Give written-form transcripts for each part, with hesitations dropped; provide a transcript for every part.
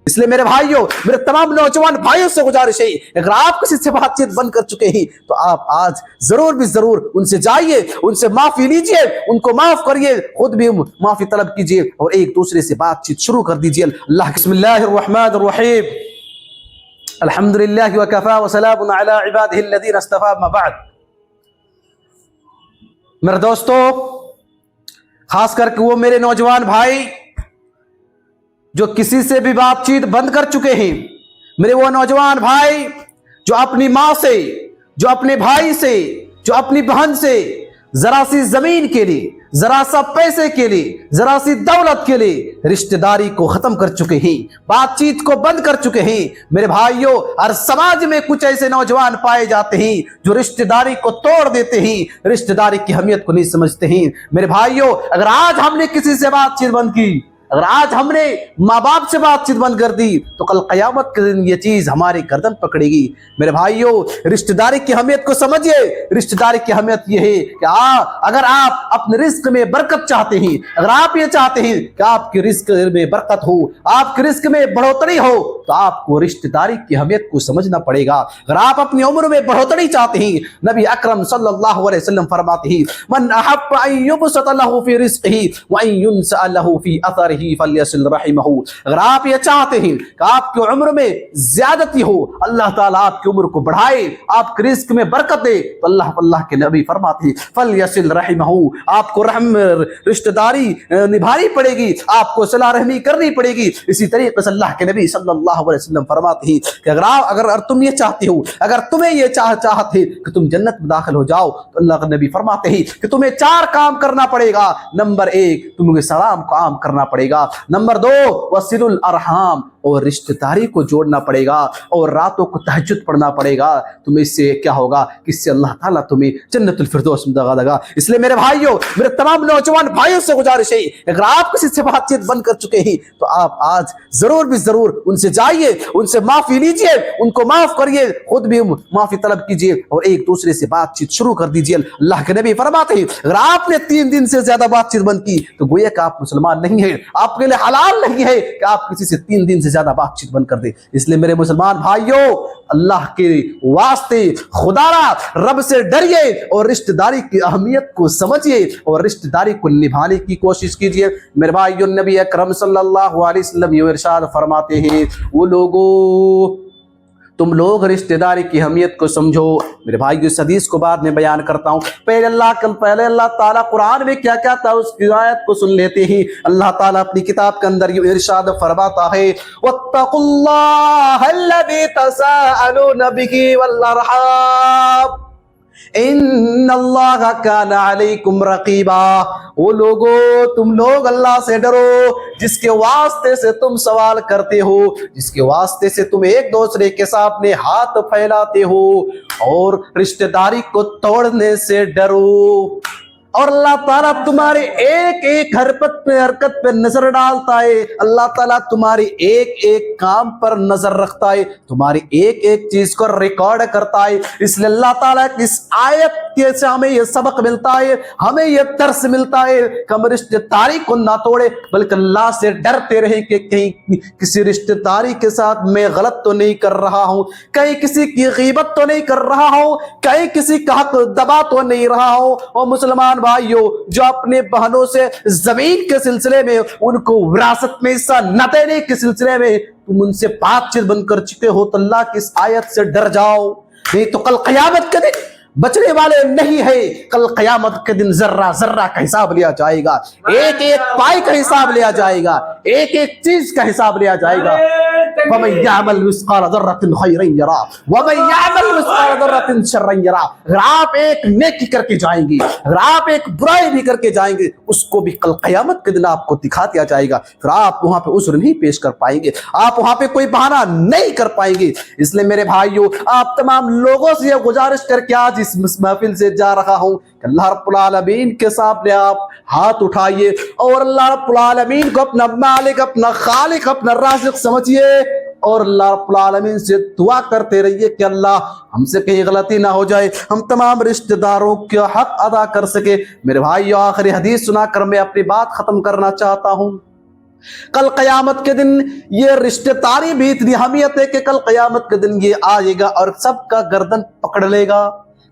اس لیے میرے بھائیوں، میرے تمام نوجوان بھائیوں سے گزارش ہے، اگر آپ کسی سے بات چیت بند کر چکے ہیں تو آپ آج ضرور بھی ضرور ان سے جائیے، ان سے معافی لیجئے، ان کو معاف کریے، خود بھی معافی طلب کیجئے اور ایک دوسرے سے بات چیت شروع کر دیجئے۔ اللہ بسم اللہ الرحمن الرحیم، الحمدللہ وکفا وسلام علی عبادہ الذین اصطفی، اما بعد۔ میرے دوستو، خاص کر کے وہ میرے نوجوان بھائی جو کسی سے بھی بات چیت بند کر چکے ہیں، میرے وہ نوجوان بھائی جو اپنی ماں سے، جو اپنے بھائی سے، جو اپنی بہن سے ذرا سی زمین کے لیے، ذرا سا پیسے کے لیے، ذرا سی دولت کے لیے رشتہ داری کو ختم کر چکے ہیں، بات چیت کو بند کر چکے ہیں، میرے بھائیوں، ہر سماج میں کچھ ایسے نوجوان پائے جاتے ہیں جو رشتہ داری کو توڑ دیتے ہیں، رشتہ داری کی اہمیت کو نہیں سمجھتے ہیں۔ میرے بھائیوں، اگر آج ہم نے کسی سے بات چیت بند کی، اگر آج ہم نے ماں باپ سے بات چیت بند کر دی تو کل قیامت کے دن یہ چیز ہماری گردن پکڑے گی۔ میرے بھائیوں، رشتہ داری کی اہمیت کو سمجھیے۔ رشتہ داری کی اہمیت یہ ہے کہ اگر آپ اپنے رزق میں برکت چاہتے ہیں، اگر آپ یہ چاہتے ہیں کہ آپ کے رزق میں برکت ہو، آپ کے رزق میں بڑھوتری ہو، تو آپ کو رشتہ داری کی اہمیت کو سمجھنا پڑے گا۔ اگر آپ اپنی عمر میں بڑھوتری چاہتے ہیں، نبی اکرم صلی اللہ علیہ وسلم فرماتے ہیں، من احب ان یبسط له فی رزقه وان ينسأ له فی اثرہ فلیصل رحمہ۔ اگر آپ یہ چاہتے ہیں کہ آپ کی عمر میں زیادتی ہو، اللہ تعالیٰ آپ کی عمر کو بڑھائے، آپ کے رزق میں برکت دے، تو اللہ کے نبی فرماتے ہیں فلیصل رحمہ، آپ کو رشتہ داری نبھانی پڑے گی، آپ کو صلہ رحمی کرنی پڑے گی۔ اسی طریقے سے اللہ کے نبی صلی اللہ علیہ وسلم فرماتے ہیں کہ اگر تم یہ چاہتے ہو، اگر تمہیں یہ چاہت ہے کہ تم جنت میں داخل ہو جاؤ، تو اللہ کے نبی فرماتے ہیں کہ تمہیں 4 کام کرنا پڑے گا۔ نمبر 1، تمہیں سلام کو عام کرنا پڑے گا۔ نمبر 2، وصل الارحام، اور رشتہ داری کو جوڑنا پڑے گا، اور راتوں کو تہجد پڑھنا پڑے گا۔ تمہیں اس سے کیا ہوگا کہ اس سے اللہ تعالیٰ تمہیں جنت الفردوس میں دگا دگا۔ اس لیے میرے بھائیوں، میرے تمام نوجوان بھائیوں سے گزارش ہے، اگر آپ کسی سے بات چیت بند کر چکے ہیں تو آپ آج ضرور بھی ضرور ان سے جائیے، ان سے معافی لیجئے، ان کو معاف کریے، خود بھی معافی طلب کیجئے اور ایک دوسرے سے بات چیت شروع کر دیجئے۔ اللہ کے نبی فرماتے ہیں اگر آپ نے 3 دن سے زیادہ بات چیت بند کی تو گویا کہ آپ مسلمان نہیں ہیں، آپ کے لیے حلال نہیں ہے کہ آپ کسی سے 3 دن سے زیادہ بات چیت بند کر دیں۔ اس لیے میرے مسلمان بھائیوں، اللہ کے واسطے خدا را رب سے ڈریے اور رشتہ داری کی اہمیت کو سمجھیے اور رشتہ داری کو نبھانے کی کوشش کیجیے۔ میرے بھائیوں، نبی اکرم صلی اللہ علیہ وسلم یہ ارشاد فرماتے ہیں، وہ لوگوں، تم لوگ رشتہ داری کی اہمیت کو سمجھو۔ میرے بھائیو، اس حدیث کو بعد میں بیان کرتا ہوں، پہلے اللہ تعالیٰ قرآن میں کیا کیا تھا اس کی آیت کو سن لیتے ہیں۔ اللہ تعالیٰ اپنی کتاب کے اندر یہ ارشاد فرماتا ہے، وَاتَّقُوا اللَّهَ الَّذِي تَسَاءَلُونَ بِهِ وَالْأَرْحَامَ ان اللہ کان علیکم رقیبا۔ وہ لوگو، تم لوگ اللہ سے ڈرو جس کے واسطے سے تم سوال کرتے ہو، جس کے واسطے سے تم ایک دوسرے کے سامنے ہاتھ پھیلاتے ہو، اور رشتہ داری کو توڑنے سے ڈرو۔ اور اللہ تعالیٰ تمہارے ایک ایک حرکت پہ نظر ڈالتا ہے، اللہ تعالیٰ تمہاری ایک ایک کام پر نظر رکھتا ہے، تمہاری ایک ایک چیز کو ریکارڈ کرتا ہے۔ اس لیے اللہ تعالیٰ کی اس آیت سے ہمیں یہ سبق ملتا ہے، ہمیں یہ درس ملتا ہے کہ ہم رشتہ داری کو نہ توڑے، بلکہ اللہ سے ڈرتے رہیں کہ کہیں کسی رشتہ داری کے ساتھ میں غلط تو نہیں کر رہا ہوں، کہیں کسی کی غیبت تو نہیں کر رہا ہوں، کہیں کسی کا حق دبا تو نہیں رہا ہوں۔ اور مسلمان بھائیوں، جو اپنے بہنوں سے زمین کے سلسلے میں ان کو وراثت میں حصہ نہ دینے کے سلسلے میں تم ان سے بات چیت بند کر چکے ہو، تو اللہ کی اس آیت سے ڈر جاؤ، نہیں تو کل قیامت کے دن بچنے والے نہیں ہے۔ کل قیامت کے دن ذرہ ذرہ کا حساب لیا جائے گا، ایک ایک پائی کا حساب لیا جائے گا، ایک ایک چیز کا حساب لیا جائے گا۔ وَمَن يَعْمَلْ مِثْقَالَ ذَرَّةٍ خَيْرًا يَرَهُ وَمَن يَعْمَلْ مِثْقَالَ ذَرَّةٍ شَرًّا يَرَهُ۔ اگر آپ ایک نیکی کر کے جائیں گے، اگر آپ ایک برائی بھی کر کے جائیں گے، اس کو بھی کل قیامت کے دن آپ کو دکھا دیا جائے گا، پھر آپ وہاں پہ عذر نہیں پیش کر پائیں گے، آپ وہاں پہ کوئی بہانہ نہیں کر پائیں گے۔ اس لیے میرے بھائیوں، آپ تمام لوگوں سے یہ گزارش کر کے آج اس محفل سے جا رہا ہوں کہ اللہ رب العالمین کے سامنے آپ ہاتھ اٹھائیے اور اللہ رب العالمین کو اپنا مالک، اپنا خالق، اپنا رازق سمجھیے، اور اللہ رب العالمین سے دعا کرتے رہیے کہ اللہ ہم سے کہیں غلطی نہ ہو جائے، ہم تمام رشتہ داروں کا حق ادا کر سکے۔ میرے بھائیو، آخری حدیث سنا کر میں اپنی بات ختم کرنا چاہتا ہوں۔ کل قیامت کے دن یہ رشتے داری بھی اتنی اہمیت ہے کہ کل قیامت کے دن یہ آئے گا اور سب کا گردن پکڑ لے گا.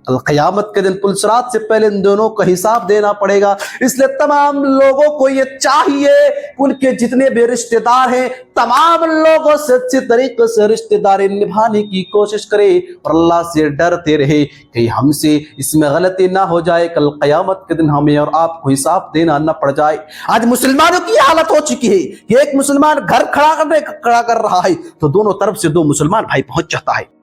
کل قیامت کے دن پلسرات سے پہلے ان دونوں کا حساب دینا پڑے گا. اس لیے تمام لوگوں کو یہ چاہیے ان کے جتنے بھی رشتے دار ہیں تمام لوگوں سے اچھی طریقے سے رشتے داری نبھانے کی کوشش کرے اور اللہ سے ڈرتے رہے کہ ہم سے اس میں غلطی نہ ہو جائے, کل قیامت کے دن ہمیں اور آپ کو حساب دینا نہ پڑ جائے. آج مسلمانوں کی یہ حالت ہو چکی ہے کہ ایک مسلمان گھر کھڑا کر رہا ہے تو دونوں طرف سے دو مسلمان بھائی پہنچ جاتا ہے.